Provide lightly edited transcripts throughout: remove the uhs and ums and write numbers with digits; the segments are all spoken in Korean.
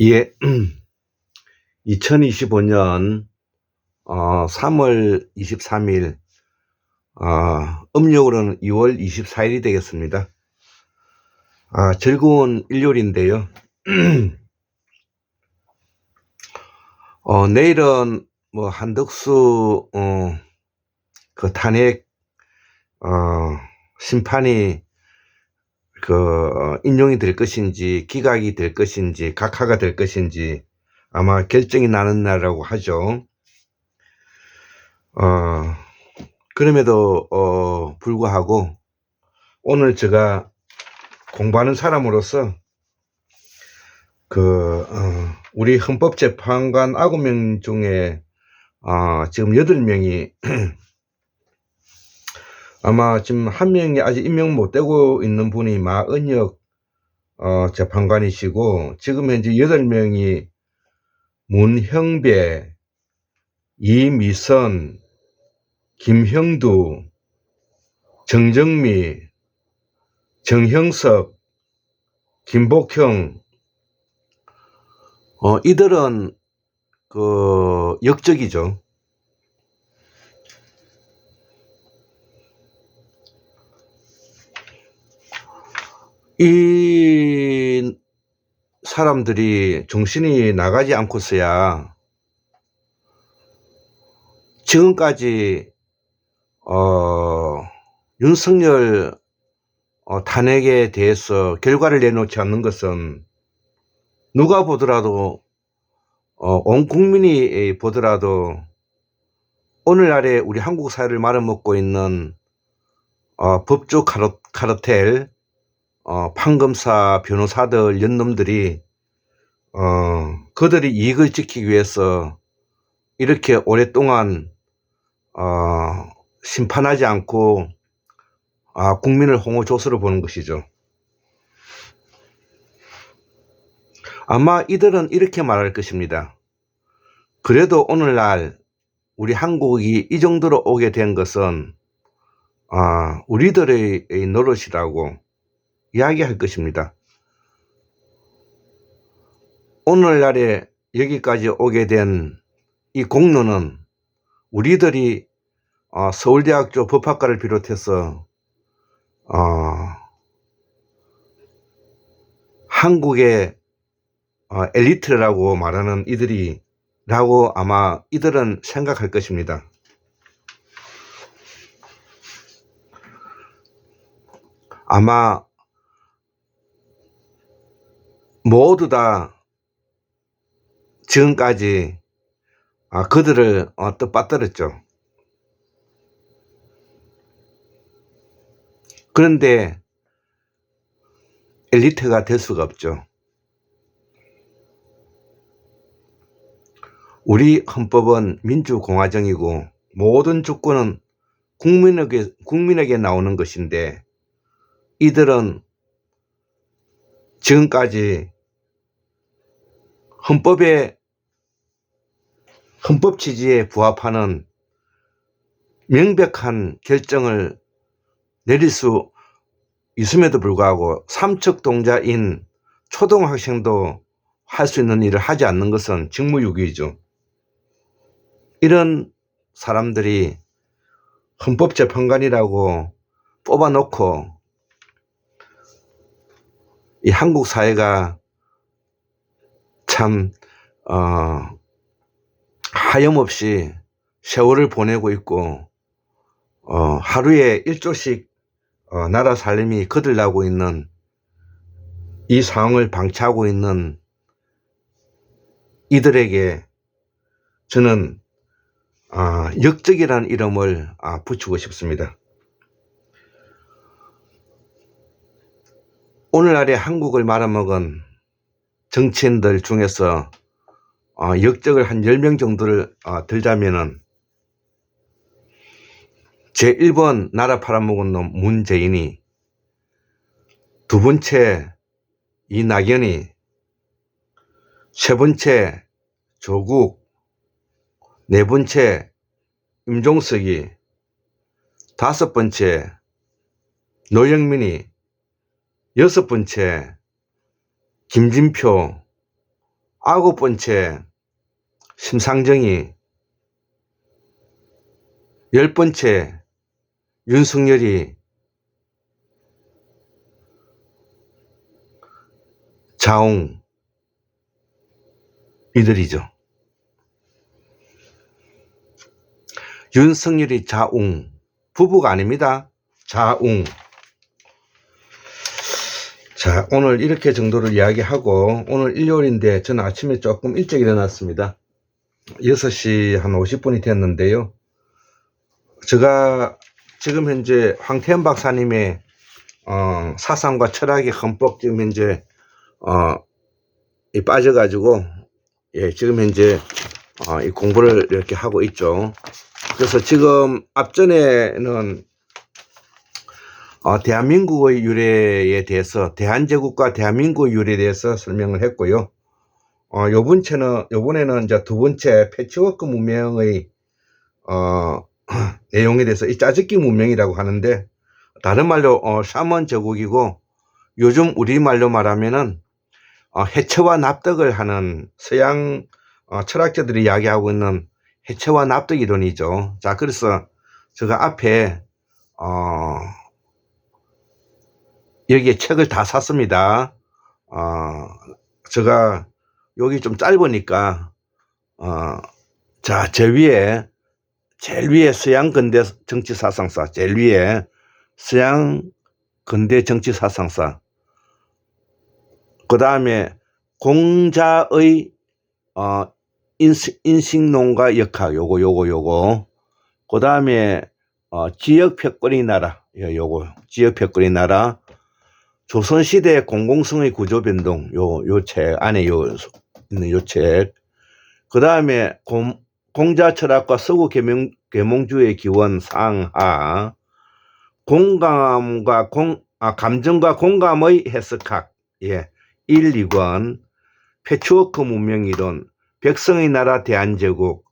예, 2025년 3월 23일, 음력으로는 2월 24일이 되겠습니다. 즐거운 일요일인데요. 내일은 뭐 한덕수 그 탄핵 심판이 인용이 될 것인지 기각이 될 것인지 각하가 될 것인지 아마 결정이 나는 날이라고 하죠. 그럼에도 불구하고 오늘 제가 공부하는 사람으로서 우리 헌법재판관 9명 중에 지금 8명이 아마 지금 한 명이 아직 임명 못 되고 있는 분이 마은혁 재판관이시고, 지금 현재 8명이 문형배, 이미선, 김형두, 정정미, 정형석, 김복형, 이들은 역적이죠. 이 사람들이 정신이 나가지 않고서야 지금까지 윤석열 탄핵에 대해서 결과를 내놓지 않는 것은 누가 보더라도 온 국민이 보더라도 오늘날에 우리 한국 사회를 말아먹고 있는 법조 카르텔, 판검사, 변호사들, 연놈들이 그들이 이익을 지키기 위해서 이렇게 오랫동안 심판하지 않고 국민을 홍어조서로 보는 것이죠. 아마 이들은 이렇게 말할 것입니다. 그래도 오늘날 우리 한국이 이 정도로 오게 된 것은 우리들의 노릇이라고 이야기할 것입니다. 오늘날에 여기까지 오게 된 이 공로는 우리들이 서울대학교 법학과를 비롯해서 한국의 엘리트라고 말하는 이들이라고 아마 이들은 생각할 것입니다. 아마 모두 다 지금까지 그들을 뜻받들었죠. 그런데 엘리트가 될 수가 없죠. 우리 헌법은 민주공화정이고 모든 주권은 국민에게 나오는 것인데, 이들은 지금까지 헌법 취지에 부합하는 명백한 결정을 내릴 수 있음에도 불구하고 삼척동자인 초등학생도 할 수 있는 일을 하지 않는 것은 직무유기죠. 이런 사람들이 헌법재판관이라고 뽑아놓고 이 한국 사회가 참 하염없이 세월을 보내고 있고 하루에 1조씩 나라 살림이 거들나고 있는 이 상황을 방치하고 있는 이들에게 저는 역적이라는 이름을 붙이고 싶습니다. 오늘날의 한국을 말아먹은 정치인들 중에서 역적을 한 10명 정도를 들자면은, 제1번 나라 팔아먹은 놈 문재인이, 두 번째 이낙연이, 세 번째 조국, 네 번째 임종석이, 다섯 번째 노영민이, 여섯 번째 김진표, 9번째 심상정이, 10번째 윤석열이, 자웅, 이들이죠. 윤석열이 자웅, 부부가 아닙니다. 자웅. 자, 오늘 이렇게 정도를 이야기하고, 오늘 일요일인데 저는 아침에 조금 일찍 일어났습니다. 6시 한 50분이 됐는데요. 제가 지금 현재 황태현 박사님의 사상과 철학이 흠뻑 지금 현재 빠져가지고, 예, 지금 현재 이 공부를 이렇게 하고 있죠. 그래서 지금 앞전에는 대한민국의 유래에 대해서, 대한제국과 대한민국의 유래에 대해서 설명을 했고요. 요번에는 이제 두 번째 패치워크 문명의 내용에 대해서, 이 짜집기 문명이라고 하는데, 다른 말로 샤먼 제국이고, 요즘 우리말로 말하면은 해체와 납득을 하는 서양 철학자들이 이야기하고 있는 해체와 납득 이론이죠. 자, 그래서 제가 앞에 여기에 책을 다 샀습니다. 제가 여기 좀 짧으니까 자, 제일 위에 서양 근대 정치 사상사, 제일 위에 서양 근대 정치 사상사, 그 다음에 공자의 인식론과 역학, 요거. 그 다음에 지역패권의 나라, 요거 지역패권의 나라, 조선시대 공공성의 구조변동, 요 책 안에 있는 요 책. 그 다음에 공자철학과 서구 계몽주의 기원 상하, 감정과 공감의 해석학, 예, 1, 2권, 패치워크 문명이론, 백성의 나라 대한제국,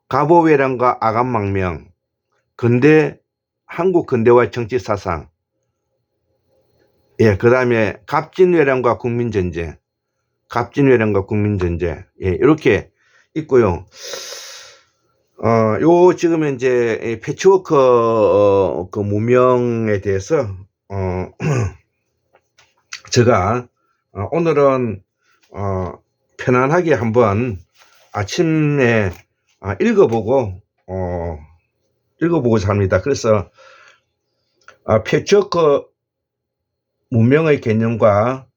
가보회랑과 아간망명, 한국 근대화 정치사상, 예, 그 다음에 갑진회랑과 국민전쟁, 예, 이렇게 있고요. 요 지금 현재 패치워크 그 문명에 대해서 제가 오늘은 편안하게 한번 아침에 읽어보고자 합니다. 그래서 패치워크 문명의 개념과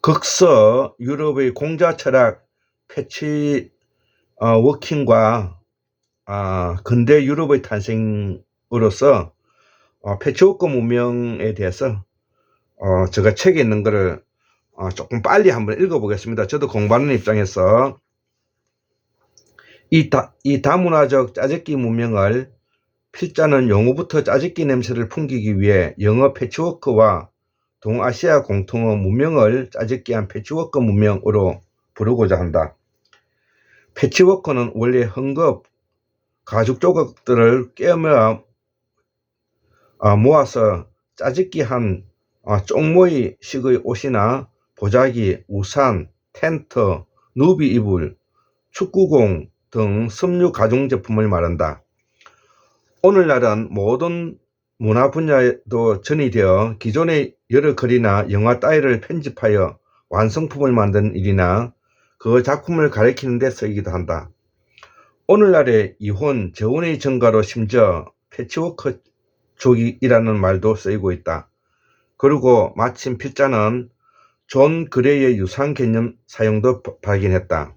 극서 유럽의 공자 철학 패치 워킹과 근대 유럽의 탄생으로서 패치워크 문명에 대해서 제가 책에 있는 거를 조금 빨리 한번 읽어보겠습니다. 저도 공부하는 입장에서 이 다문화적 짜집기 문명을, 필자는 용어부터 짜집기 냄새를 풍기기 위해 영어 패치워크와 동아시아 공통어 문명을 짜집기한 패치워크 문명으로 부르고자 한다. 패치워크는 원래 헝겊 가죽 조각들을 깨며 모아서 짜집기한 쪽모이 식의 옷이나 보자기, 우산, 텐트, 누비 이불, 축구공 등 섬유 가공 제품을 말한다. 오늘날은 모든 문화 분야에도 전이되어 기존의 여러 글이나 영화 따위를 편집하여 완성품을 만드는 일이나 그 작품을 가리키는 데 쓰이기도 한다. 오늘날의 이혼, 재혼의 증가로 심지어 패치워크족이라는 말도 쓰이고 있다. 그리고 마침 필자는 존 그레이의 유사한 개념 사용도 발견했다.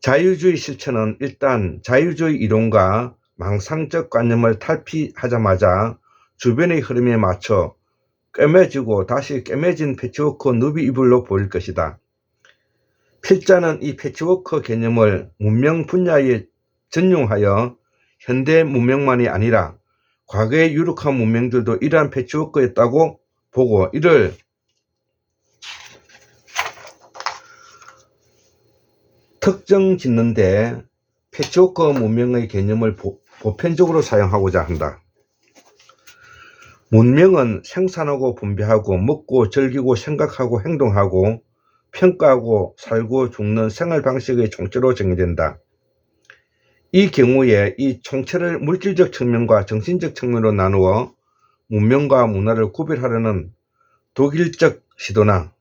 자유주의 실천은 일단 자유주의 이론과 망상적 관념을 탈피하자마자 주변의 흐름에 맞춰 꿰매지고 다시 꿰매진 패치워크 누비 이불로 보일 것이다. 필자는 이 패치워크 개념을 문명 분야에 전용하여 현대 문명만이 아니라 과거의 유력한 문명들도 이러한 패치워크였다고 보고, 이를 특정 짓는데 패치워크 문명의 개념을 보편적으로 사용하고자 한다. 문명은 생산하고 분배하고 먹고 즐기고 생각하고 행동하고 평가하고 살고 죽는 생활 방식의 총체로 정의된다. 이 경우에 이 총체를 물질적 측면과 정신적 측면으로 나누어 문명과 문화를 구별하려는 독일적 시도나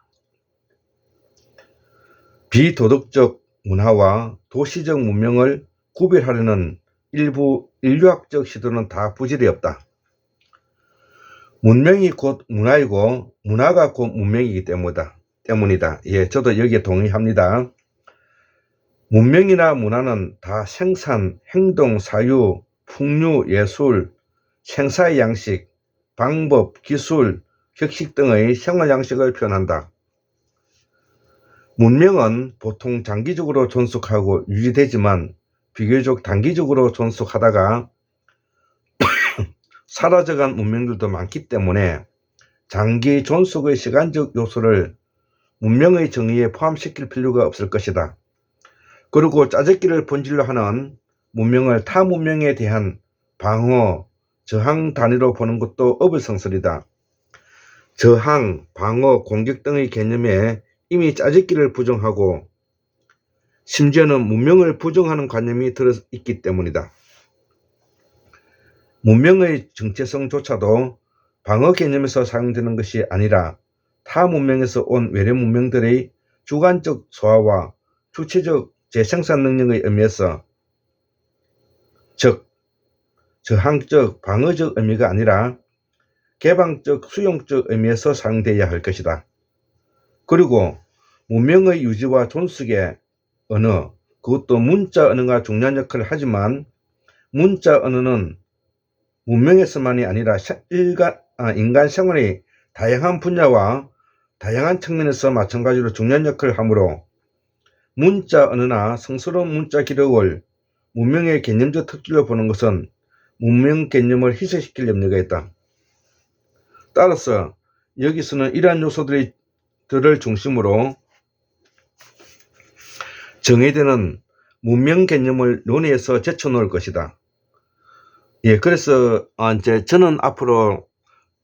비도덕적 문화와 도시적 문명을 구별하려는 일부 인류학적 시도는 다 부질이 없다. 문명이 곧 문화이고 문화가 곧 문명이기 때문이다. 예, 저도 여기에 동의합니다. 문명이나 문화는 다 생산, 행동, 사유, 풍류, 예술, 생사의 양식, 방법, 기술, 격식 등의 생활 양식을 표현한다. 문명은 보통 장기적으로 존속하고 유지되지만 비교적 단기적으로 존속하다가 사라져간 문명들도 많기 때문에 장기 존속의 시간적 요소를 문명의 정의에 포함시킬 필요가 없을 것이다. 그리고 짜깁기를 본질로 하는 문명을 타 문명에 대한 방어, 저항 단위로 보는 것도 어불성설이다. 저항, 방어, 공격 등의 개념에 이미 짜깁기를 부정하고 심지어는 문명을 부정하는 관념이 들어있기 때문이다. 문명의 정체성조차도 방어 개념에서 사용되는 것이 아니라 타 문명에서 온 외래 문명들의 주관적 소화와 주체적 재생산 능력의 의미에서, 즉 저항적 방어적 의미가 아니라 개방적 수용적 의미에서 사용되어야 할 것이다. 그리고 문명의 유지와 존속의 언어, 그것도 문자 언어가 중요한 역할을 하지만 문자 언어는 문명에서만이 아니라 인간 생활의 다양한 분야와 다양한 측면에서 마찬가지로 중요한 역할을 하므로 문자 언어나 성스러운 문자 기록을 문명의 개념적 특질로 보는 것은 문명 개념을 희석시킬 염려가 있다. 따라서 여기서는 이러한 요소들을 중심으로 정의되는 문명 개념을 논의해서 제쳐놓을 것이다. 예, 그래서 이제 저는 앞으로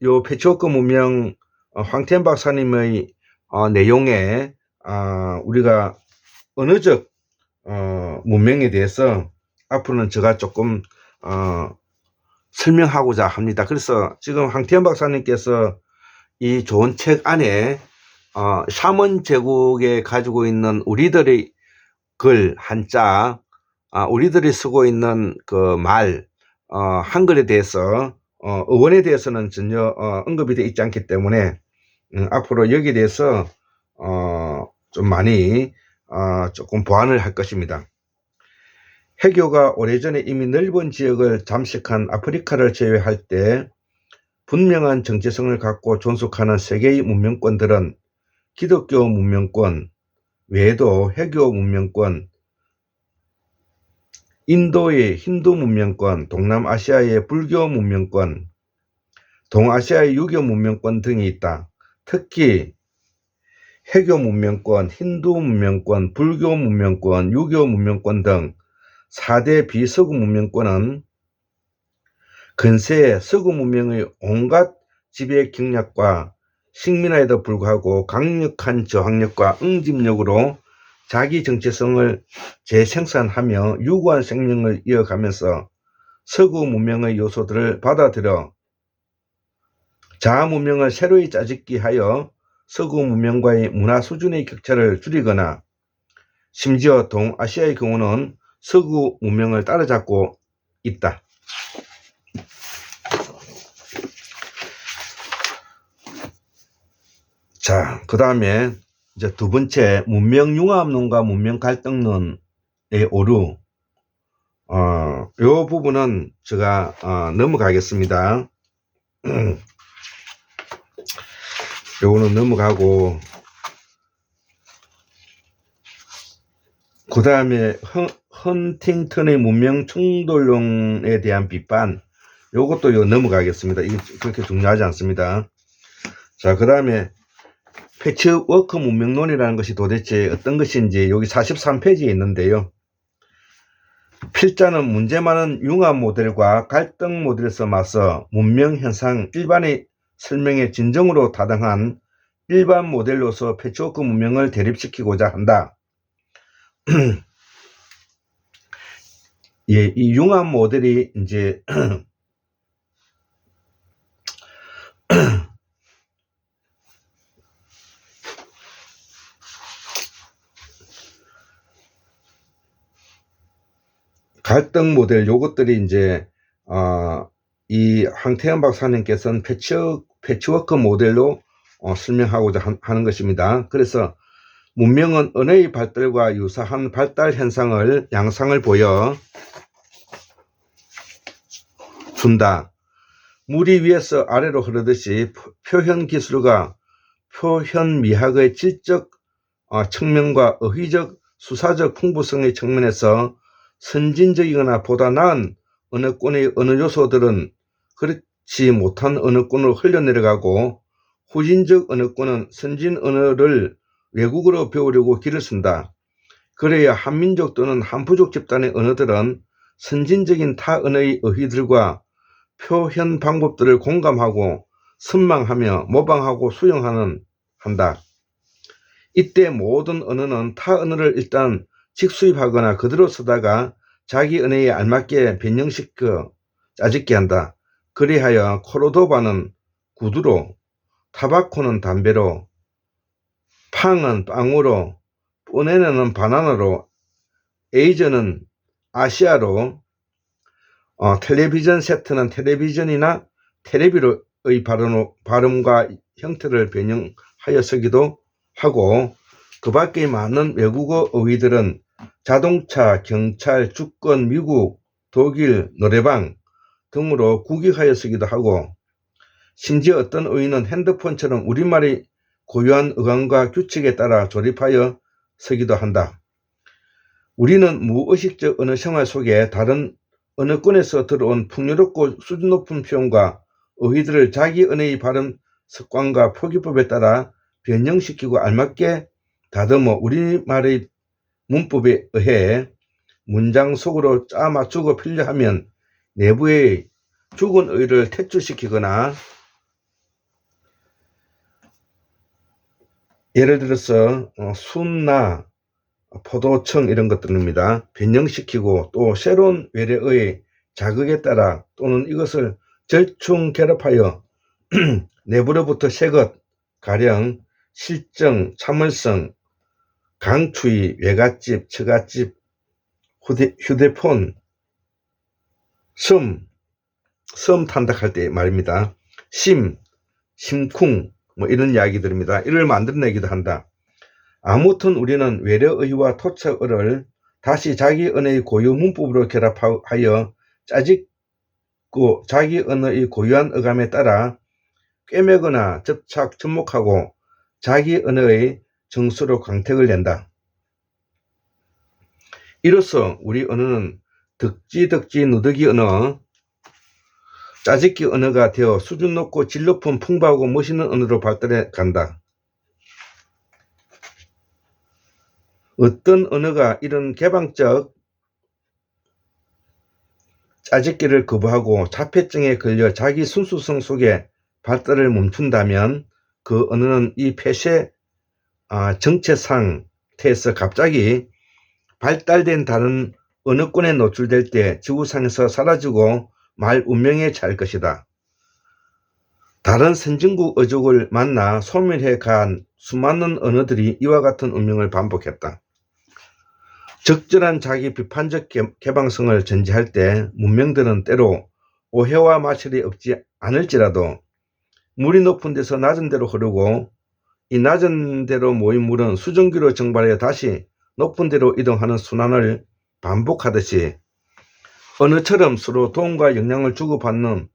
요 패치워크 문명 황태현 박사님의 내용에 우리가 언어적 문명에 대해서 앞으로는 제가 조금 설명하고자 합니다. 그래서 지금 황태현 박사님께서 이 좋은 책 안에 샤먼 제국에 가지고 있는 우리들의 글 한자, 우리들이 쓰고 있는 그 말, 한글에 대해서 어원에 대해서는 전혀 언급이 되어 있지 않기 때문에 앞으로 여기에 대해서 좀 많이 조금 보완을 할 것입니다. 해교가 오래전에 이미 넓은 지역을 잠식한 아프리카를 제외할 때 분명한 정체성을 갖고 존속하는 세계의 문명권들은 기독교 문명권 외에도 해교 문명권, 인도의 힌두 문명권, 동남아시아의 불교 문명권, 동아시아의 유교 문명권 등이 있다. 특히 해교 문명권, 힌두 문명권, 불교 문명권, 유교 문명권 등 4대 비서구 문명권은 근세의 서구 문명의 온갖 지배 경략과 식민화에도 불구하고 강력한 저항력과 응집력으로 자기 정체성을 재생산하며 유구한 생명을 이어가면서 서구 문명의 요소들을 받아들여 자아 문명을 새로이 짜집기하여 서구 문명과의 문화 수준의 격차를 줄이거나 심지어 동아시아의 경우는 서구 문명을 따라잡고 있다. 자, 그 다음에 이제 두 번째 문명 융합론과 문명 갈등론의 오류. 요 부분은 제가 넘어가겠습니다. 요거는 넘어가고, 그 다음에 헌팅턴의 문명 충돌론에 대한 비판, 요것도 넘어가겠습니다. 이게 그렇게 중요하지 않습니다. 자, 그 다음에 패치워크 문명론이라는 것이 도대체 어떤 것인지 여기 43페이지에 있는데요. 필자는 문제 많은 융합 모델과 갈등 모델에서 맞서 문명 현상 일반의 설명에 진정으로 타당한 일반 모델로서 패치워크 문명을 대립시키고자 한다. 예, 이 융합 모델이 이제 갈등 모델 요것들이 이제 이 황태현 박사님께서는 패치워크 모델로 설명하고자 하는 것입니다. 그래서 문명은 언어의 발달과 유사한 발달 현상을 양상을 보여 준다. 물이 위에서 아래로 흐르듯이 표현 기술과 표현 미학의 질적 측면과 어휘적 수사적 풍부성의 측면에서 선진적이거나 보다 나은 언어권의 어느 요소들은 그렇지 못한 언어권으로 흘러내려가고 후진적 언어권은 선진 언어를 외국어로 배우려고 길을 쓴다. 그래야 한민족 또는 한부족 집단의 언어들은 선진적인 타 언어의 어휘들과 표현 방법들을 공감하고 선망하며 모방하고 수용한다. 이때 모든 언어는 타 언어를 일단 직수입하거나 그대로 쓰다가 자기 언어에 알맞게 변형시켜 짜집게 한다. 그리하여 코르도바는 구두로, 타바코는 담배로, 팡은 빵으로, 뽀네네는 바나나로, 에이저는 아시아로, 텔레비전 세트는 텔레비전이나 테레비로의 발음과 형태를 변형하여 쓰기도 하고, 그 밖의 많은 외국어 어휘들은 자동차, 경찰, 주권, 미국, 독일, 노래방 등으로 국익하여 쓰기도 하고, 심지어 어떤 어휘는 핸드폰처럼 우리말의 고유한 어감과 규칙에 따라 조립하여 쓰기도 한다. 우리는 무의식적 언어 생활 속에 다른 언어권에서 들어온 풍요롭고 수준 높은 표현과 어휘들을 자기 언어의 발음 습관과 표기법에 따라 변형시키고 알맞게 다듬어 우리말의 문법에 의해 문장 속으로 짜 맞추고 필요하면 내부의 죽은 어휘를 퇴출시키거나, 예를 들어서 순나, 포도청 이런 것들입니다. 변형시키고 또 새로운 외래어의 자극에 따라 또는 이것을 절충 결합하여 내부로부터 새것, 가령 실정, 참을성, 강추위, 외갓집, 처갓집, 휴대폰, 섬 탄닥할 때 말입니다. 심쿵 뭐 이런 이야기들입니다. 이를 만들어내기도 한다. 아무튼 우리는 외래어휘와 토착어를 다시 자기 언어의 고유 문법으로 결합하여 짜집고 자기 언어의 고유한 어감에 따라 꿰매거나 접목하고 자기 언어의 정수로 광택을 낸다. 이로써 우리 언어는 덕지 누더기 언어, 짜집기 언어가 되어 수준 높고 질 높은 풍부하고 멋있는 언어로 발달해 간다. 어떤 언어가 이런 개방적 짜집기를 거부하고 자폐증에 걸려 자기 순수성 속에 발달을 멈춘다면 그 언어는 이 폐쇄 정체 상태에서 갑자기 발달된 다른 언어권에 노출될 때 지구상에서 사라지고 말 운명에 차일 것이다. 다른 선진국 어족을 만나 소멸해 간 수많은 언어들이 이와 같은 운명을 반복했다. 적절한 자기 비판적 개방성을 전제할 때 문명들은 때로 오해와 마찰이 없지 않을지라도 물이 높은 데서 낮은 데로 흐르고 이 낮은 데로 모인 물은 수증기로 증발하여 다시 높은 데로 이동하는 순환을 반복하듯이 언어처럼 서로 도움과 영향을 주고받는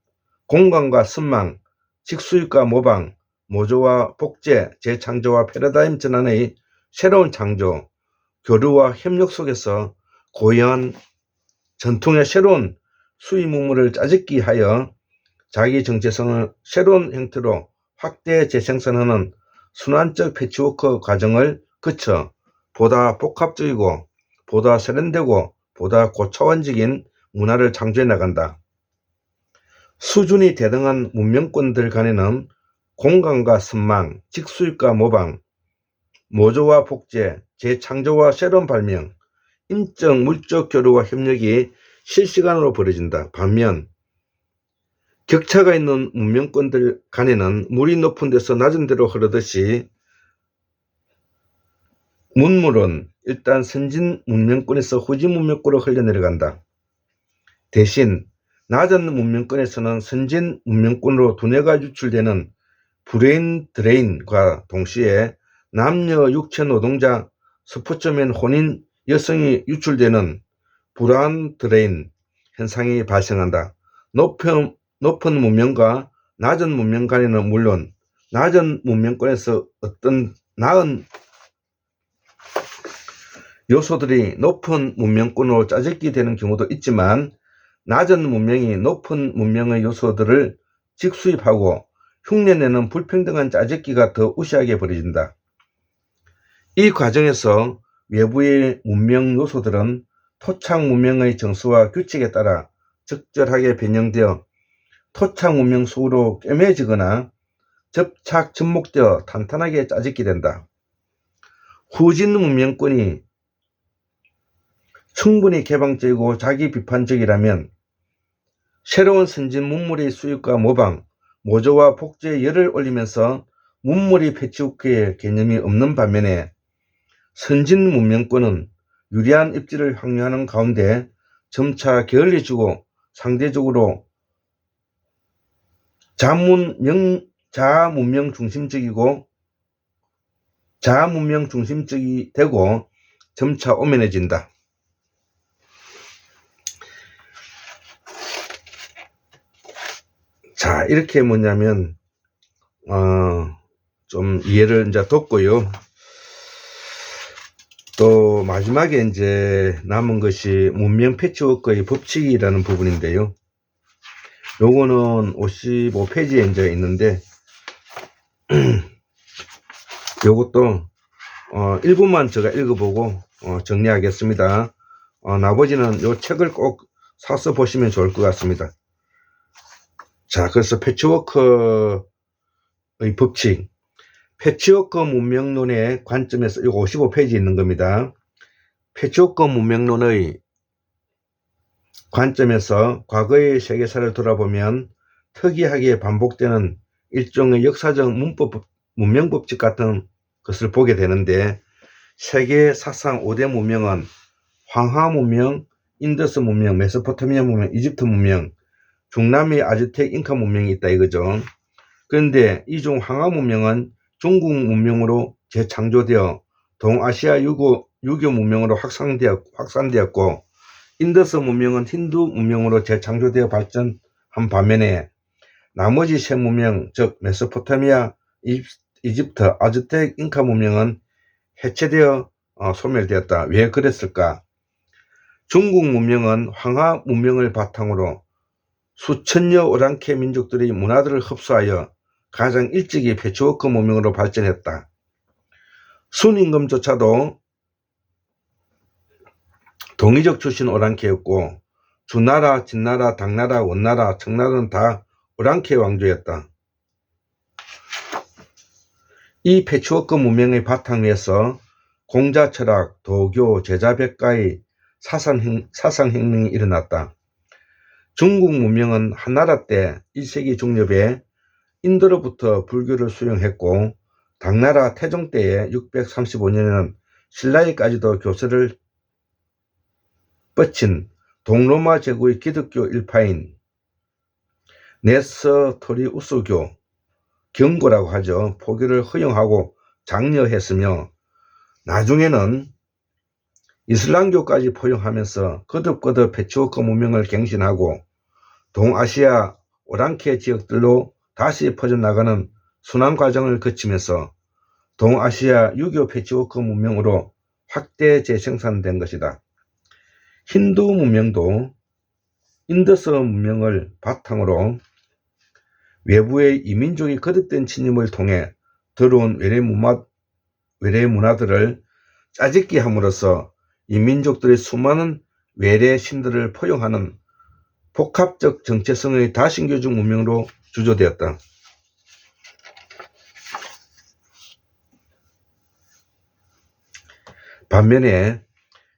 공간과 선망, 직수입과 모방, 모조와 복제, 재창조와 패러다임 전환의 새로운 창조, 교류와 협력 속에서 고유한 전통의 새로운 수입문물을 짜집기 하여 자기 정체성을 새로운 형태로 확대 재생산하는 순환적 패치워크 과정을 거쳐 보다 복합적이고 보다 세련되고 보다 고차원적인 문화를 창조해 나간다. 수준이 대등한 문명권들 간에는 공간과 선망, 직수입과 모방, 모조와 복제, 재창조와 새로운 발명, 인적, 물적 교류와 협력이 실시간으로 벌어진다. 반면 격차가 있는 문명권들 간에는 물이 높은 데서 낮은 데로 흐르듯이 문물은 일단 선진 문명권에서 후진 문명권으로 흘러내려간다. 대신 낮은 문명권에서는 선진 문명권으로 두뇌가 유출되는 브레인 드레인과 동시에 남녀 육체 노동자 스포츠맨 혼인 여성이 유출되는 불안 드레인 현상이 발생한다. 높은 문명과 낮은 문명 간에는 물론 낮은 문명권에서 어떤 나은 요소들이 높은 문명권으로 짜집기 되는 경우도 있지만 낮은 문명이 높은 문명의 요소들을 직수입하고 흉내내는 불평등한 짜집기가 더 우시하게 벌어진다. 이 과정에서 외부의 문명 요소들은 토착 문명의 정수와 규칙에 따라 적절하게 변형되어 토착 문명 속으로 꿰매지거나 접목되어 탄탄하게 짜집게 된다. 후진 문명권이 충분히 개방적이고 자기 비판적이라면 새로운 선진 문물의 수입과 모방, 모조와 복제에 열을 올리면서 문물이 패치워크의 개념이 없는 반면에 선진 문명권은 유리한 입지를 확보하는 가운데 점차 게을리지고 상대적으로 자문명 중심적이 되고 점차 오만해진다. 자, 이렇게 뭐냐면 좀 이해를 이제 돕고요. 또 마지막에 이제 남은 것이 문명 패치워크의 법칙이라는 부분인데요. 요거는 55페이지에 이제 있는데 요것도 일부만 제가 읽어보고 정리하겠습니다. 나머지는 요 책을 꼭 사서 보시면 좋을 것 같습니다. 자, 그래서 패치워크의 법칙, 패치워크 문명론의 관점에서 이거 55페이지에 있는 겁니다. 패치워크 문명론의 관점에서 과거의 세계사를 돌아보면 특이하게 반복되는 일종의 역사적 문명법칙 같은 것을 보게 되는데, 세계 사상 5대 문명은 황하 문명, 인더스 문명, 메소포타미아 문명, 이집트 문명, 중남미 아즈텍 잉카 문명이 있다 이거죠. 그런데 이 중 황하 문명은 중국 문명으로 재창조되어 동아시아 유교 문명으로 확산되었고, 인더스 문명은 힌두 문명으로 재창조되어 발전한 반면에 나머지 세 문명, 즉 메소포타미아, 이집트, 아즈텍, 잉카 문명은 해체되어 소멸되었다. 왜 그랬을까? 중국 문명은 황하 문명을 바탕으로 수천여 오랑캐 민족들의 문화들을 흡수하여 가장 일찍이 패치워크 문명으로 발전했다. 순임금조차도 동이족 출신 오랑캐였고, 주나라, 진나라, 당나라, 원나라, 청나라는 다 오랑캐 왕조였다. 이 패치워크 문명의 바탕 위에서 공자 철학, 도교, 제자백가의 사상혁명이 일어났다. 중국 문명은 한나라 때 1세기 중엽에 인도로부터 불교를 수용했고, 당나라 태종 때에 635년에는 신라에까지도 교세를 뻗친 동로마 제국의 기독교 일파인 네스토리우스교, 경고라고 하죠. 포교를 허용하고 장려했으며, 나중에는 이슬람교까지 포용하면서 거듭 패치워크 문명을 갱신하고 동아시아 오랑캐 지역들로 다시 퍼져나가는 순환 과정을 거치면서 동아시아 유교 패치워크 문명으로 확대 재생산된 것이다. 힌두 문명도 인더스 문명을 바탕으로 외부의 이민족이 거듭된 침입을 통해 들어온 외래 문화들을 짜집기 함으로써 이민족들의 수많은 외래 신들을 포용하는 복합적 정체성의 다신교적 문명으로 주조되었다. 반면에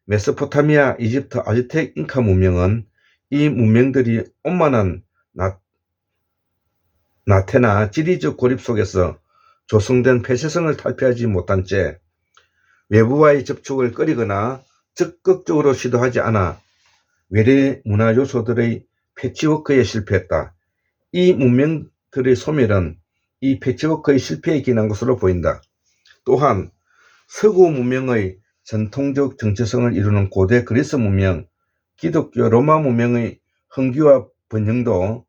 메소포타미아, 이집트, 아즈텍, 잉카 문명은 이 문명들이 온만한 나태나 지리적 고립 속에서 조성된 폐쇄성을 탈피하지 못한 채 외부와의 접촉을 꺼리거나 적극적으로 시도하지 않아 외래 문화 요소들의 패치워크에 실패했다. 이 문명들의 소멸은 이 패치워크의 실패에 기인한 것으로 보인다. 또한 서구 문명의 전통적 정체성을 이루는 고대 그리스 문명, 기독교 로마 문명의 흥기와 번영도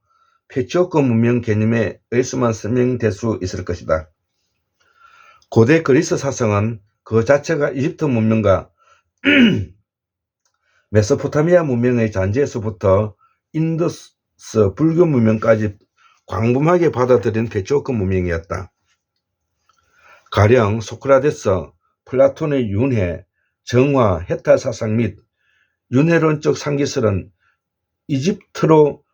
패치워크 문명 개념에 의해서만 설명될 수 있을 것이다. 고대 그리스 사상은 그 자체가 이집트 문명과 메소포타미아 문명의 잔재에서부터 인더스 불교 문명까지 광범하게 받아들인 패치워크 문명이었다. 가령 소크라테스, 플라톤의 윤회, 정화, 해탈 사상 및 윤회론적 상기설은 이집트로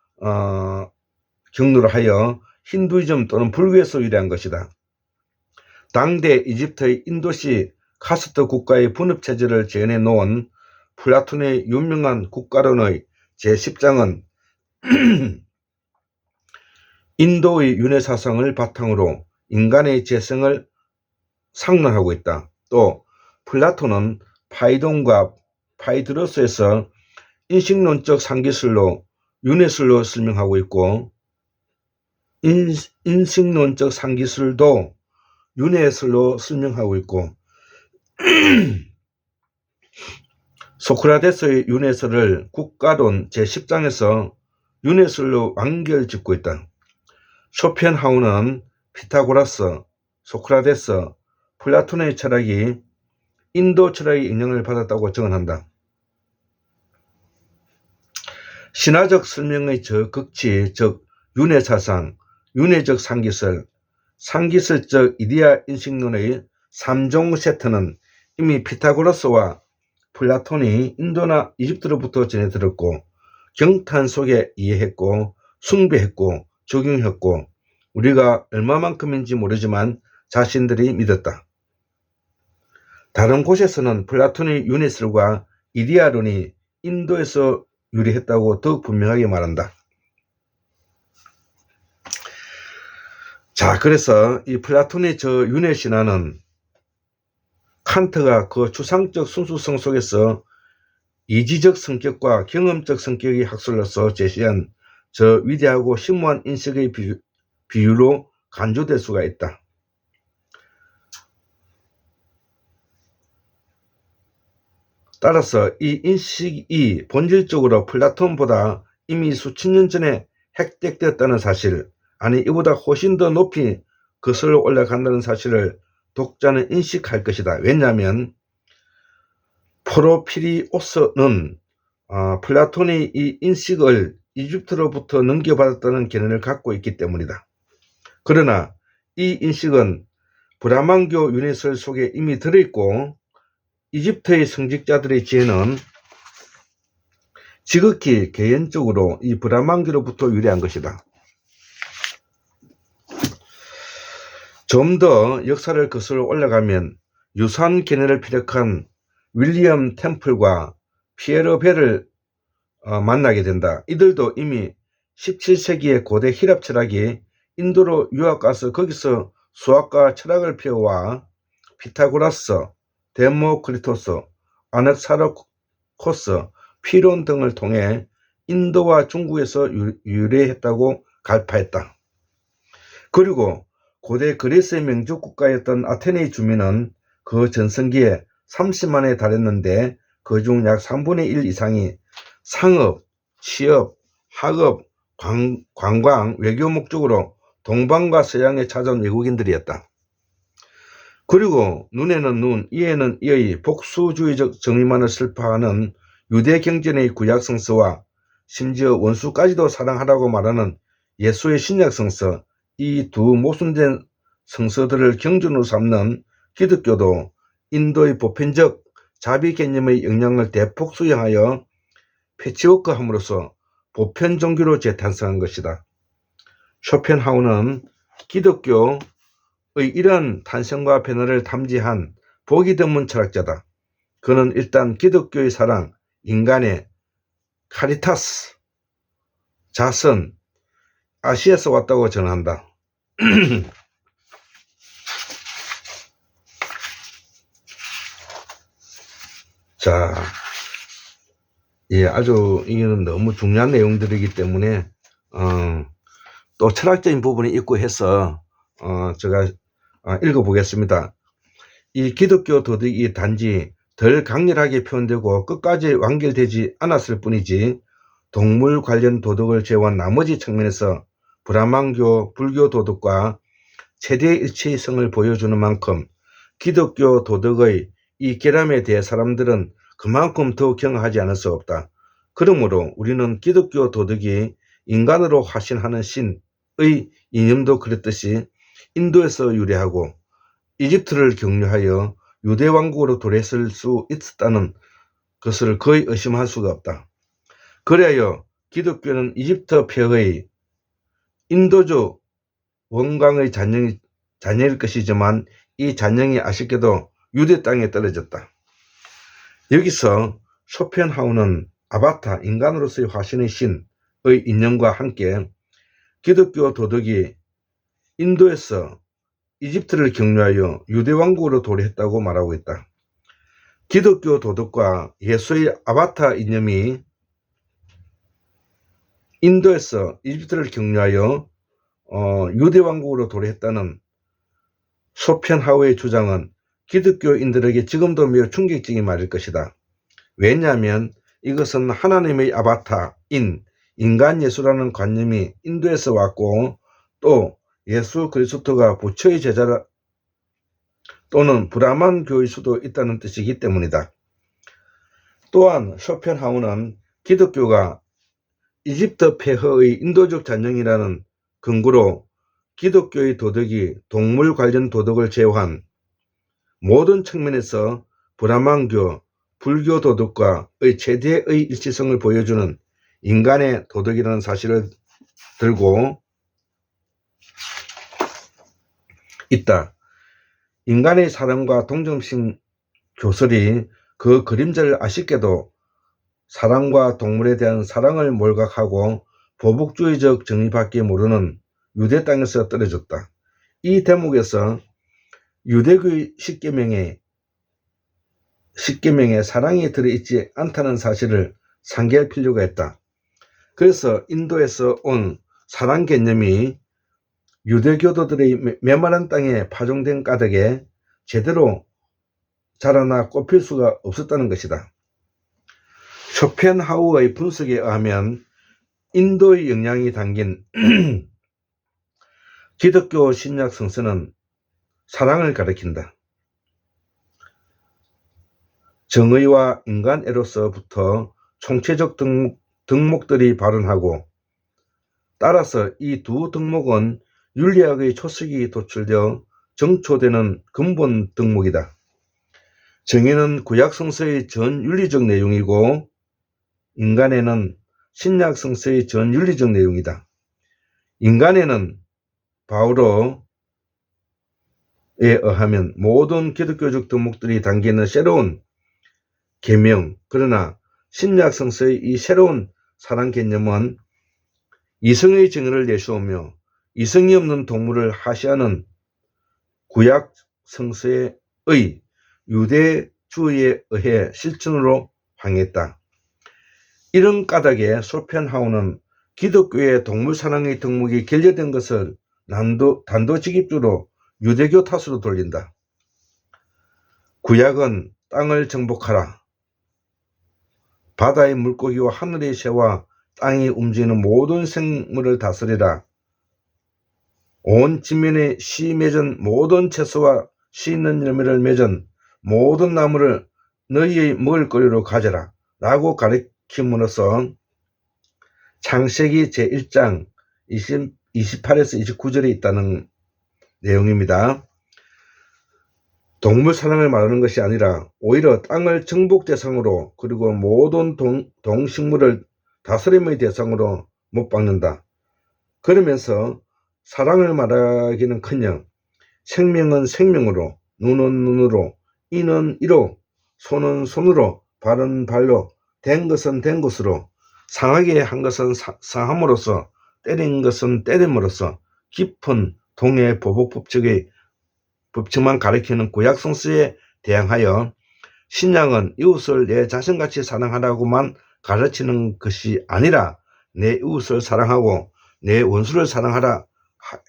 경로를 하여 힌두이즘 또는 불교에서 유래한 것이다. 당대 이집트의 인도시 카스트 국가의 분업체제를 재현해 놓은 플라톤의 유명한 국가론의 제10장은 인도의 윤회 사상을 바탕으로 인간의 재성을 상론하고 있다. 또 플라톤은 파이돈과 파이드로스에서 인식론적 상기술로 윤회술로 설명하고 있고 인식론적 상기술도 윤회술로 설명하고 있고 소크라테스의 윤회설을 국가론 제10장에서 윤회술로 완결짓고 있다. 쇼펜하우는 피타고라스, 소크라테스, 플라톤의 철학이 인도 철학의 영향을 받았다고 증언한다. 신화적 설명의 저극치, 즉 윤회사상, 윤회적 상기설, 상기설적 이데아 인식론의 3종 세트는 이미 피타고라스와 플라톤이 인도나 이집트로부터 전해들었고 경탄 속에 이해했고 숭배했고 적용했고 우리가 얼마만큼인지 모르지만 자신들이 믿었다. 다른 곳에서는 플라톤의 윤회설과 이데아론이 인도에서 유래했다고 더욱 분명하게 말한다. 자, 그래서 이 플라톤의 저 윤회 신화는 칸트가 그 추상적 순수성 속에서 이지적 성격과 경험적 성격의 학설로서 제시한 저 위대하고 심오한 인식의 비유로 간주될 수가 있다. 따라서 이 인식이 본질적으로 플라톤보다 이미 수천 년 전에 획득되었다는 사실, 아니 이보다 훨씬 더 높이 거슬러 올라간다는 사실을 독자는 인식할 것이다. 왜냐하면 포르피리오스는 플라톤이 이 인식을 이집트로부터 넘겨받았다는 견해를 갖고 있기 때문이다. 그러나 이 인식은 브라만교 윤회설 속에 이미 들어있고 이집트의 성직자들의 지혜는 지극히 개연적으로 이 브라만교로부터 유래한 것이다. 좀 더 역사를 거슬러 올라가면 유사한 견해를 피력한 윌리엄 템플과 피에로 벨을 만나게 된다. 이들도 이미 17세기의 고대 히랍 철학이 인도로 유학 가서 거기서 수학과 철학을 배워와 피타고라스, 데모크리토스, 아넥사르코스, 피론 등을 통해 인도와 중국에서 유래했다고 갈파했다. 그리고 고대 그리스의 명족 국가였던 아테네의 주민은 그 전성기에 30만에 달했는데 그중 약 3분의 1 이상이 상업, 취업, 학업, 관광, 외교 목적으로 동방과 서양에 찾아온 외국인들이었다. 그리고 눈에는 눈, 이에는 이의 복수주의적 정의만을 슬퍼하는 유대 경전의 구약 성서와 심지어 원수까지도 사랑하라고 말하는 예수의 신약 성서, 이 두 모순된 성서들을 경전으로 삼는 기독교도 인도의 보편적 자비 개념의 영향을 대폭 수용하여 패치워크함으로써 보편 종교로 재탄생한 것이다. 쇼펜하우는 기독교의 이러한 탄생과 변화를 탐지한 보기 드문 철학자다. 그는 일단 기독교의 사랑, 인간의 카리타스, 자선, 아시아에서 왔다고 전한다. 자, 예, 아주 이거는 너무 중요한 내용들이기 때문에 또 철학적인 부분이 있고 해서 제가 읽어보겠습니다. 이 기독교 도덕이 단지 덜 강렬하게 표현되고 끝까지 완결되지 않았을 뿐이지 동물 관련 도덕을 제외한 나머지 측면에서 브라만교, 불교 도덕과 최대의 일치성을 보여주는 만큼 기독교 도덕의 이 결함에 대해 사람들은 그만큼 더 경하지 않을 수 없다. 그러므로 우리는 기독교 도덕이 인간으로 화신하는 신의 이념도 그랬듯이 인도에서 유래하고 이집트를 경유하여 유대 왕국으로 도래했을 수 있었다는 것을 거의 의심할 수가 없다. 그래야 기독교는 이집트 폐허의 인도적 원광의 자녀일 것이지만 이 자녀이 아쉽게도 유대 땅에 떨어졌다. 여기서 쇼펜하우는 아바타, 인간으로서의 화신의 신의 이념과 함께 기독교 도덕이 인도에서 이집트를 경유하여 유대 왕국으로 도래했다고 말하고 있다. 기독교 도덕과 예수의 아바타 이념이 인도에서 이집트를 경유하여 유대 왕국으로 도래했다는 쇼펜하우의 주장은 기독교인들에게 지금도 매우 충격적인 말일 것이다. 왜냐하면 이것은 하나님의 아바타인 인간 예수라는 관념이 인도에서 왔고 또 예수 그리스도가 부처의 제자라 또는 브라만 교일 수도 있다는 뜻이기 때문이다. 또한 쇼펜하우는 기독교가 이집트 폐허의 인도적 잔영이라는 근거로 기독교의 도덕이 동물 관련 도덕을 제외한 모든 측면에서 브라만교, 불교 도덕과의 최대의 일치성을 보여주는 인간의 도덕이라는 사실을 들고 있다. 인간의 사랑과 동정심 교설이 그 그림자를 아쉽게도 사랑과 동물에 대한 사랑을 몰각하고 보복주의적 정의밖에 모르는 유대 땅에서 떨어졌다. 이 대목에서 유대교의 십계명에 사랑이 들어있지 않다는 사실을 상기할 필요가 있다. 그래서 인도에서 온 사랑 개념이 유대교도들의 메마른 땅에 파종된 까닭에 제대로 자라나 꽃필 수가 없었다는 것이다. 쇼펜하우의 분석에 의하면 인도의 영향이 담긴 기독교 신약 성서는 사랑을 가리킨다. 정의와 인간애로서부터 총체적 덕목들이 발언하고 따라서 이 두 덕목은 윤리학의 초석이 도출되어 정초되는 근본 덕목이다. 정의는 구약 성서의 전 윤리적 내용이고 인간에는 신약 성서의 전 윤리적 내용이다. 인간에는 바오로에 의하면 모든 기독교적 덕목들이 담기는 새로운 계명, 그러나 신약 성서의 이 새로운 사랑 개념은 이성의 정의를 내세우며 이성이 없는 동물을 하시하는 구약 성서의 유대주의에 의해 실천으로 향했다. 이런 까닭에 쇼펜하우는 기독교의 동물 사랑의 덕목이 결여된 것을 단도직입적으로 유대교 탓으로 돌린다. 구약은 땅을 정복하라. 바다의 물고기와 하늘의 새와 땅이 움직이는 모든 생물을 다스리라. 온 지면에 씨 맺은 모든 채소와 씨 있는 열매를 맺은 모든 나무를 너희의 먹을거리로 가져라 라고 가르침으로써 창세기 제1장 28에서 29절에 있다는 내용입니다. 동물 사랑을 말하는 것이 아니라 오히려 땅을 정복 대상으로 그리고 모든 동식물을 다스림의 대상으로 못 박는다. 그러면서 사랑을 말하기는커녕 생명은 생명으로, 눈은 눈으로, 이는 이로 손은 손으로, 발은 발로, 된 것은 된 것으로, 상하게 한 것은 상함으로써, 때린 것은 때림으로써 깊은 동해 보복 법칙만 가리키는 구약 성서에 대항하여 신약은 이웃을 내 자신같이 사랑하라고만 가르치는 것이 아니라 내 이웃을 사랑하고 내 원수를 사랑하라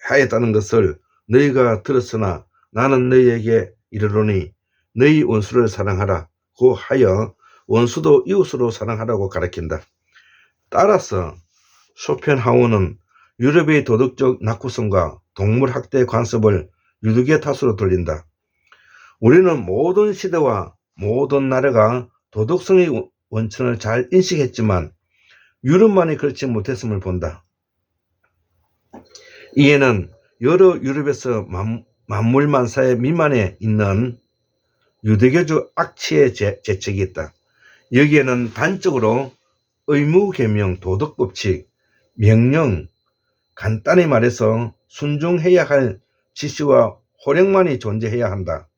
하였다는 것을 너희가 들었으나 나는 너희에게 이르노니 너희 원수를 사랑하라고 하여 원수도 이웃으로 사랑하라고 가르친다. 따라서 쇼펜하우어는 유럽의 도덕적 낙후성과 동물학대 관습을 유독의 탓으로 돌린다. 우리는 모든 시대와 모든 나라가 도덕성의 원천을 잘 인식했지만 유럽만이 그렇지 못했음을 본다. 이에는 여러 유럽에서 만물만사의 미만에 있는 유대교적 악취의 재책이 있다. 여기에는 단적으로 의무계명, 도덕법칙, 명령, 간단히 말해서 순종해야 할 지시와 호령만이 존재해야 한다.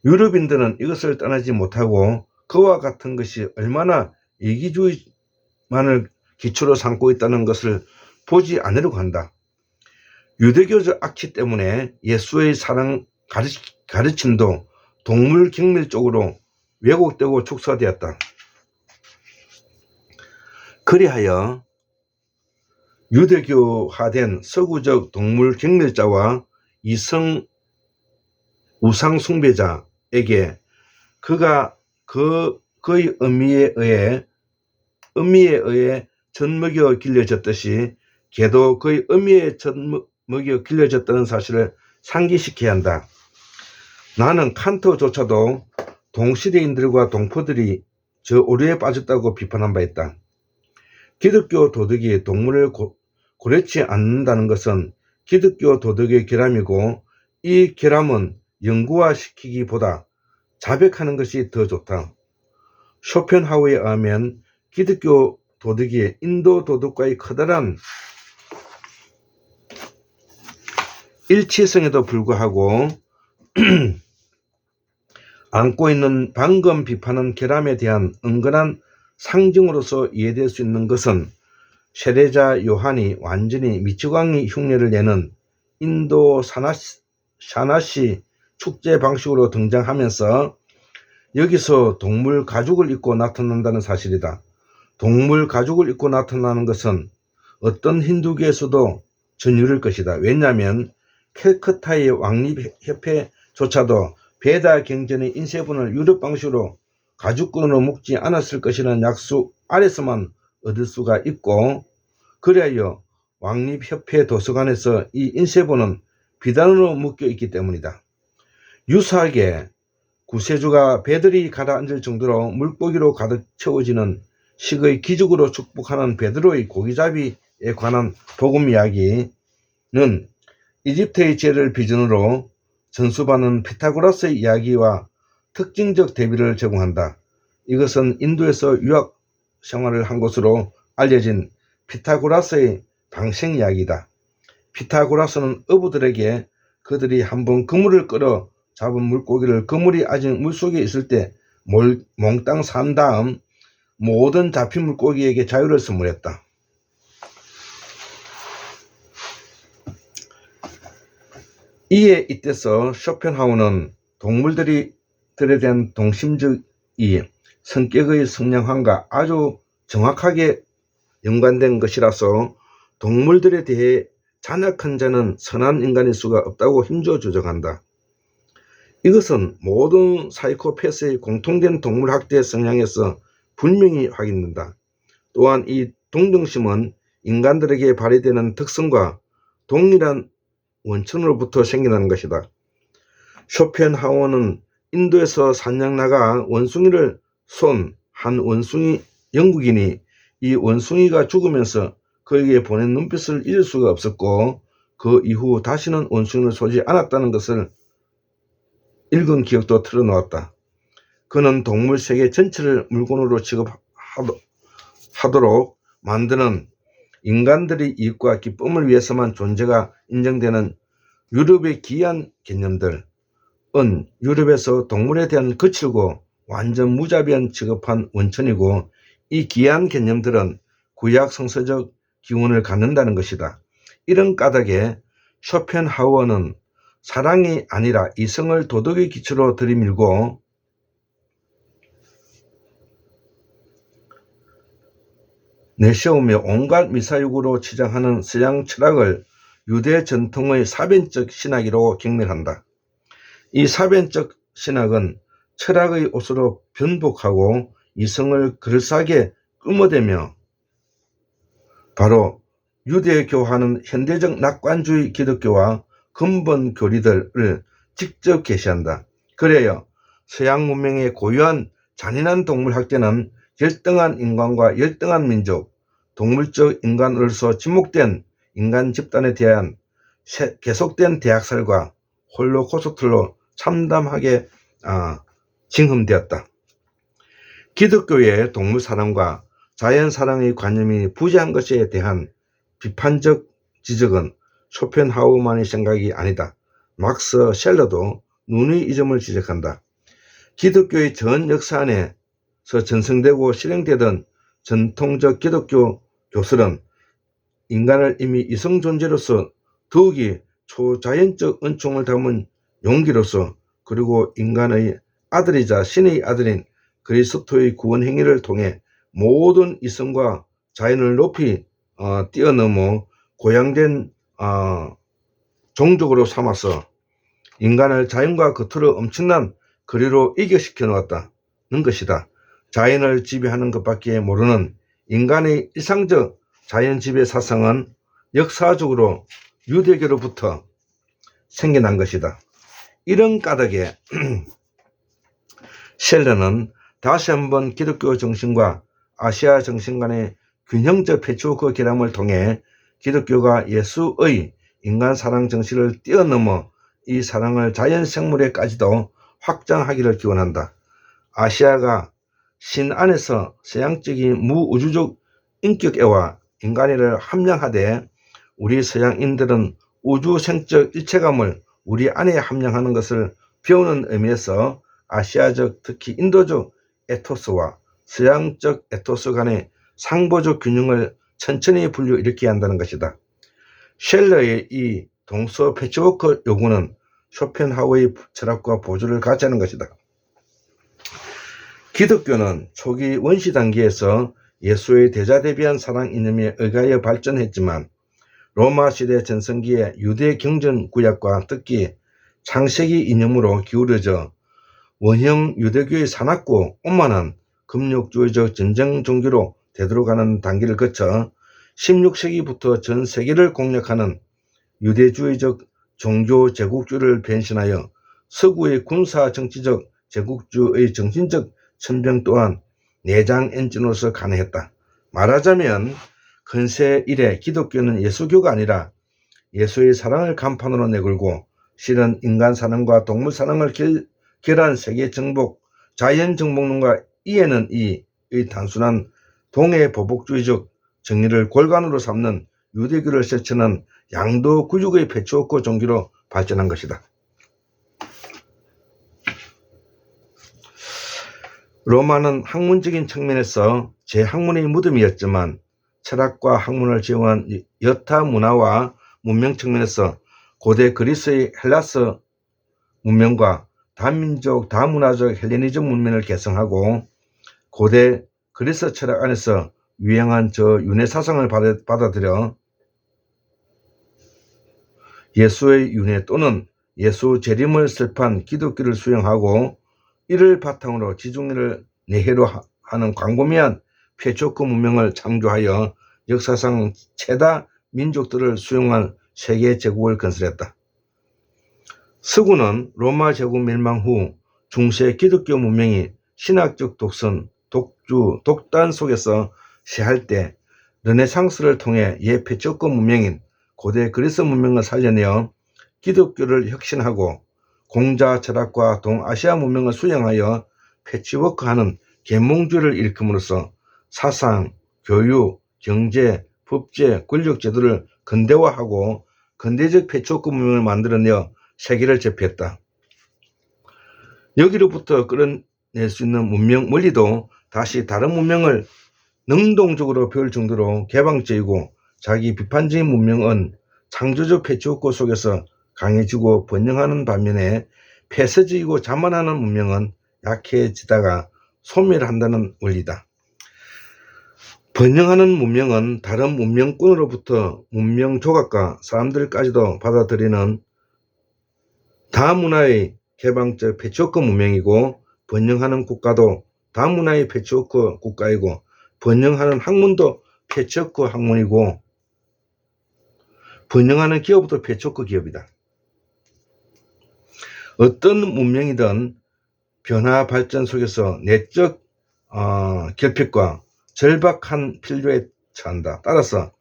유럽인들은 이것을 떠나지 못하고 그와 같은 것이 얼마나 이기주의만을 기초로 삼고 있다는 것을 보지 않으려고 한다. 유대교적 악취 때문에 예수의 사랑 가르침도 동물 경멸 쪽으로 왜곡되고 축소되었다. 그리하여 유대교화된 서구적 동물 경멸자와 우상 숭배자에게 그의 의미에 의해 젖먹여 길려졌듯이 걔도 그의 의미에 젖먹여 길려졌다는 사실을 상기시켜야 한다. 나는 칸트조차도 동시대인들과 동포들이 저 오류에 빠졌다고 비판한 바 있다. 기독교 도덕이 동물을 고려치 않는다는 것은 기독교 도덕의 결함이고 이 결함은 영구화시키기보다 자백하는 것이 더 좋다. 쇼펜하우어에 의하면 기독교 도덕이 인도 도덕과의 커다란 일치성에도 불구하고 안고 있는 방금 비판한 결함에 대한 은근한 상징으로서 이해될 수 있는 것은 세례자 요한이 완전히 미치광이 흉내를 내는 인도 샤나시 축제 방식으로 등장하면서 여기서 동물 가죽을 입고 나타난다는 사실이다. 동물 가죽을 입고 나타나는 것은 어떤 힌두교에서도 전율일 것이다. 왜냐하면 캘커타의 왕립협회조차도 베다 경전의 인쇄본을 유럽 방식으로 가죽끈으로 묶지 않았을 것이라는 약속 아래서만 얻을 수가 있고, 그리하여 왕립협회 도서관에서 이 인쇄본은 비단으로 묶여 있기 때문이다. 유사하게 구세주가 배들이 가라앉을 정도로 물고기로 가득 채워지는 식의 기적으로 축복하는 베드로의 고기잡이에 관한 복음 이야기는 이집트의 죄를 비전으로 전수받는 피타고라스의 이야기와 특징적 대비를 제공한다. 이것은 인도에서 유학 생활을 한 것으로 알려진 피타고라스의 방생 이야기다. 피타고라스는 어부들에게 그들이 한번 그물을 끌어 잡은 물고기를 그물이 아직 물속에 있을 때 몽땅 산 다음 모든 잡힌 물고기에게 자유를 선물했다. 이에 이때서 쇼펜하우어는 동물들에 대한 동심적이 성격의 성량함과 아주 정확하게 연관된 것이라서 동물들에 대해 잔악한 자는 선한 인간일 수가 없다고 힘줘 주장한다. 이것은 모든 사이코패스의 공통된 동물학대 성향에서 분명히 확인된다. 또한 이 동정심은 인간들에게 발휘되는 특성과 동일한 원천으로부터 생겨나는 것이다. 쇼펜하우어는 인도에서 산양 나가 원숭이를 쏜 한 원숭이 영국인이 이 원숭이가 죽으면서 그에게 보낸 눈빛을 잊을 수가 없었고 그 이후 다시는 원숭이를 쏘지 않았다는 것을 읽은 기억도 틀어놓았다. 그는 동물 세계 전체를 물건으로 취급하도록 만드는 인간들의 이익과 기쁨을 위해서만 존재가 인정되는 유럽의 기이한 개념들은 유럽에서 동물에 대한 거칠고 완전 무자비한 취급한 원천이고, 이 기이한 개념들은 구약 성서적 기원을 갖는다는 것이다. 이런 까닭에 쇼펜하우어는 사랑이 아니라 이성을 도덕의 기초로 들이밀고 내세우며 온갖 미사육으로 치장하는 서양 철학을 유대 전통의 사변적 신학이라고 경멸한다. 이 사변적 신학은 철학의 옷으로 변복하고 이성을 그럴싸하게 뿜어대며 바로 유대교화는 현대적 낙관주의 기독교와 근본 교리들을 직접 계시한다. 그래요, 서양 문명의 고유한 잔인한 동물학대는 열등한 인간과 열등한 민족, 동물적 인간으로서 지목된 인간 집단에 대한 계속된 대학살과 홀로코스트로 참담하게 징흠되었다. 기독교의 동물사랑과 자연사랑의 관념이 부재한 것에 대한 비판적 지적은 쇼펜하우어만의 생각이 아니다. 막스 셸러도 눈의 이 점을 지적한다. 기독교의 전 역사 안에서 전승되고 실행되던 전통적 기독교 교설은 인간을 이미 이성 존재로서 더욱이 초자연적 은총을 담은 용기로서, 그리고 인간의 아들이자 신의 아들인 그리스도의 구원 행위를 통해 모든 이성과 자연을 높이 뛰어넘어 고양된 종족으로 삼아서 인간을 자연과 겉으로 엄청난 거리로 이격시켜 놓았다는 것이다. 자연을 지배하는 것밖에 모르는 인간의 일상적 자연 지배 사상은 역사적으로 유대교로부터 생겨난 것이다. 이런 까닭에 셸러는 다시 한번 기독교 정신과 아시아 정신 간의 균형적 패치워크 결합을 통해 기독교가 예수의 인간 사랑 정신을 뛰어넘어 이 사랑을 자연 생물에까지도 확장하기를 기원한다. 아시아가 신 안에서 서양적인 무우주적 인격애와 인간애를 함량하되, 우리 서양인들은 우주생적 일체감을 우리 안에 함량하는 것을 배우는 의미에서 아시아적, 특히 인도적 에토스와 서양적 에토스 간의 상보적 균형을 천천히 불러일으켜야 한다는 것이다. 셸러의 이 동서 패치워크 요구는 쇼펜하우어의 철학과 보조를 같이 하는 것이다. 기독교는 초기 원시 단계에서 예수의 대자대비한 사랑 이념에 의하여 발전했지만, 로마 시대 전성기의 유대 경전 구약과 특히 창세기 이념으로 기울어져 원형 유대교의 사납고 오만한 금욕주의적 전쟁 종교로 되돌아가는 단계를 거쳐 16세기부터 전 세계를 공략하는 유대주의적 종교 제국주의를 변신하여 서구의 군사 정치적 제국주의의 정신적 천병 또한 내장 엔진으로서 가능했다. 말하자면 근세 이래 기독교는 예수교가 아니라 예수의 사랑을 간판으로 내걸고, 실은 인간 사랑과 동물 사랑을 결한 세계 정복, 자연 정복론과 이해는 이의 단순한 동해 보복주의적 정리를 골간으로 삼는 유대교를 실천한 양도 구육의 패치워크 종교로 발전한 것이다. 로마는 학문적인 측면에서 제학문의 무덤이었지만, 철학과 학문을 지용한 여타 문화와 문명 측면에서 고대 그리스의 헬라스 문명과 다민족 다문화적 헬레니즘 문명을 개성하고, 고대 그리스 철학 안에서 유행한 윤회 사상을 받아들여 예수의 윤회 또는 예수 재림을 설파한 기독교를 수용하고, 이를 바탕으로 지중해를 내해로 하는 광범위한 패치워크 문명을 창조하여 역사상 최다 민족들을 수용한 세계 제국을 건설했다. 서구는 로마 제국 멸망 후 중세 기독교 문명이 신학적 독선, 독주, 독단 속에서 쇠할 때 르네상스를 통해 옛 패치워크 문명인 고대 그리스 문명을 살려내어 기독교를 혁신하고 공자 철학과 동아시아 문명을 수용하여 패치워크하는 계몽주의를 일으킴으로써 사상, 교육, 경제, 법제, 권력제도를 근대화하고 근대적 패치워크 문명을 만들어내어 세계를 제패했다. 여기로부터 낼 수 있는 문명 멀리도 다시 다른 문명을 능동적으로 배울 정도로 개방적이고 자기 비판적인 문명은 창조적 패치워크 속에서 강해지고 번영하는 반면에 폐쇄적이고 자만하는 문명은 약해지다가 소멸한다는 원리다. 번영하는 문명은 다른 문명권으로부터 문명 조각과 사람들까지도 받아들이는 다문화의 개방적 패치워크 문명이고, 번영하는 국가도 다문화의 패치워크 국가이고, 번영하는 학문도 패치워크 학문이고, 번영하는 기업도 패치워크 기업이다. 어떤 문명이든 변화 발전 속에서 내적 결핍과 절박한 필요에 처한다. 따라서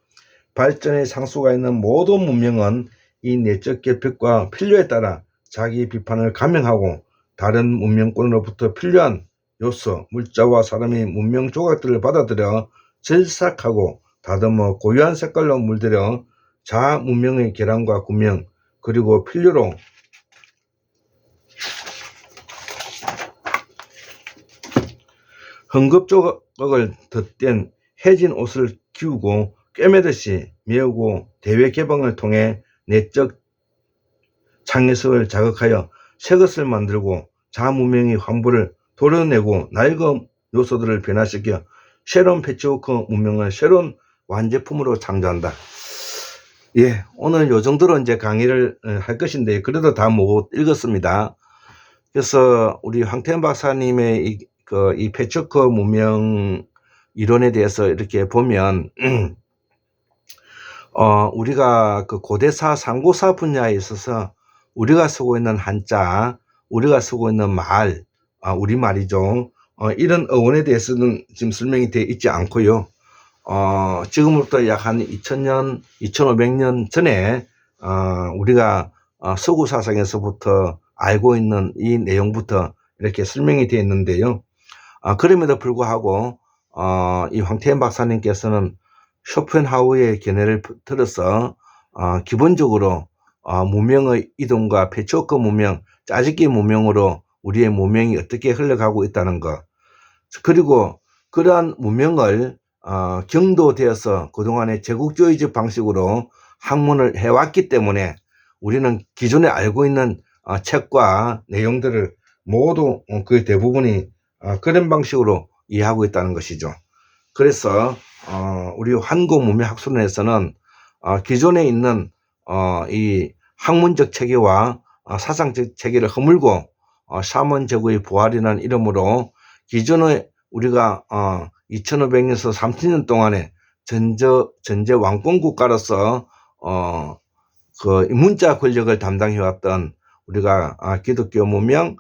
발전의 상수가 있는 모든 문명은 이 내적 결핍과 필요에 따라 자기 비판을 감행하고 다른 문명권으로부터 필요한 요소, 물자와 사람의 문명 조각들을 받아들여 절삭하고 다듬어 고유한 색깔로 물들여 자아 문명의 계량과 구명, 그리고 필요로 헝겊 조각을 덧댄 해진 옷을 기우고 꿰매듯이 메우고 대외 개방을 통해 내적 창의성을 자극하여 새것을 만들고 자문명의 환부를 도려내고 낡은 요소들을 변화시켜 새로운 패치워크 문명을 새로운 완제품으로 창조한다. 예, 오늘 요 정도로 이제 강의를 할 것인데 그래도 다 못 읽었습니다. 그래서 우리 황태현 박사님의 이 패치워크 문명 이론에 대해서 이렇게 보면 우리가 그 고대사 상고사 분야에 있어서 우리가 쓰고 있는 한자, 우리가 쓰고 있는 말, 우리말이죠. 이런 어원에 대해서는 지금 설명이 되어 있지 않고요. 지금부터 약 한 2000년, 2500년 전에 우리가 서구 사상에서부터 알고 있는 이 내용부터 이렇게 설명이 되어 있는데요. 그럼에도 불구하고 이 황태현 박사님께서는 쇼펜하우의 견해를 들어서 기본적으로 문명의 이동과 패치워크 문명, 짜집기 문명으로 우리의 문명이 어떻게 흘러가고 있다는 것, 그리고 그러한 문명을 경도되어서 그동안의 제국주의적 방식으로 학문을 해왔기 때문에 우리는 기존에 알고 있는 책과 내용들을 모두 그 대부분이 그런 방식으로 이해하고 있다는 것이죠. 그래서 우리 한국문명학술원에서는 기존에 있는 이 학문적 체계와 사상적 체계를 허물고 샤먼제국의 부활이라는 이름으로 기존에 우리가 2500년에서 3000년 동안에 전제 왕권 국가로서 그 문자 권력을 담당해왔던 우리가 기독교 문명,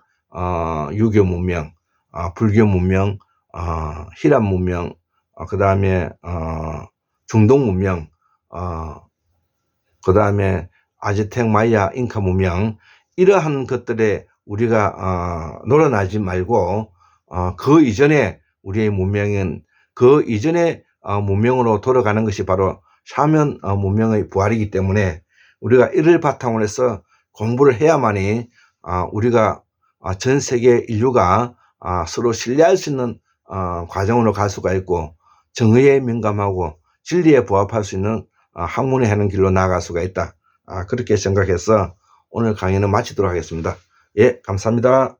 유교 문명, 불교 문명, 히랍 문명, 그 다음에 중동 문명, 그 다음에 아즈텍, 마야, 잉카 문명, 이러한 것들에 우리가 놀아나지 말고 그 이전에 우리의 문명은 그 이전의 문명으로 돌아가는 것이 바로 샤먼 문명의 부활이기 때문에 우리가 이를 바탕으로 해서 공부를 해야만이 우리가 전 세계 인류가 서로 신뢰할 수 있는 과정으로 갈 수가 있고 정의에 민감하고 진리에 부합할 수 있는 학문을 하는 길로 나아갈 수가 있다. 그렇게 생각해서 오늘 강의는 마치도록 하겠습니다. 예, 감사합니다.